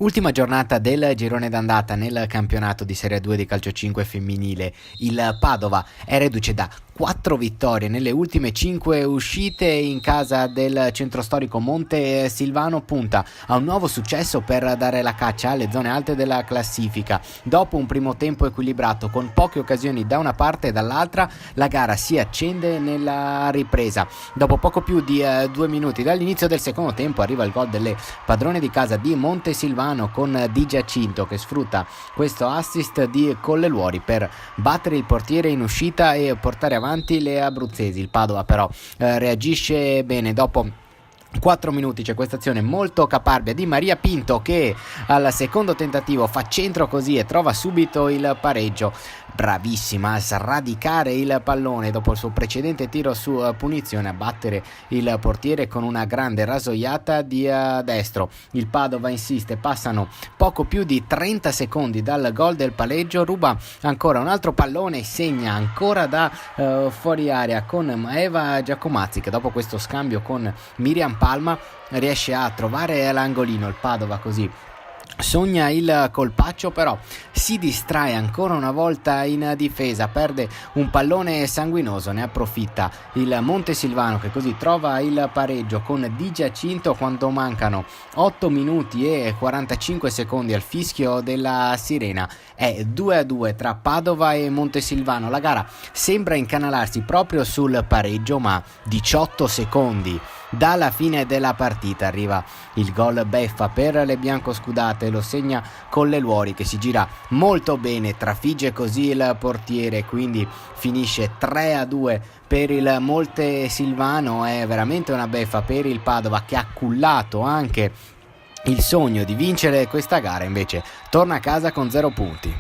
Ultima giornata del girone d'andata nel campionato di Serie 2 di calcio 5 femminile. Il Padova è reduce da 4 vittorie nelle ultime 5 uscite in casa del centro storico Monte Silvano. Punta a un nuovo successo per dare la caccia alle zone alte della classifica. Dopo un primo tempo equilibrato con poche occasioni da una parte e dall'altra, la gara si accende nella ripresa. Dopo poco più di 2 minuti dall'inizio del secondo tempo arriva il gol delle padrone di casa di Monte Silvano con Di Giacinto, che sfrutta questo assist di Colleluori per battere il portiere in uscita e portare avanti le abruzzesi. Il Padova però reagisce bene. Dopo 4 minuti c'è questa azione molto caparbia di Maria Pinto, che al secondo tentativo fa centro così e trova subito il pareggio. Bravissima a sradicare il pallone dopo il suo precedente tiro su punizione, a battere il portiere con una grande rasoiata di destro. Il Padova insiste, passano poco più di 30 secondi dal gol del pareggio, ruba ancora un altro pallone e segna ancora da fuori area con Eva Giacomazzi, che dopo questo scambio con Miriam Palma riesce a trovare l'angolino. Il Padova così sogna il colpaccio, però si distrae ancora una volta in difesa, perde un pallone sanguinoso, ne approfitta il Montesilvano, che così trova il pareggio con Di Giacinto quando mancano 8 minuti e 45 secondi al fischio della sirena. È 2-2 tra Padova e Montesilvano. La gara sembra incanalarsi proprio sul pareggio, ma 18 secondi dalla fine della partita arriva il gol beffa per le biancoscudate. Lo segna Colleluori, che si gira molto bene, trafigge così il portiere, quindi finisce 3-2 per il Montesilvano. È veramente una beffa per il Padova, che ha cullato anche il sogno di vincere questa gara, invece torna a casa con 0 punti.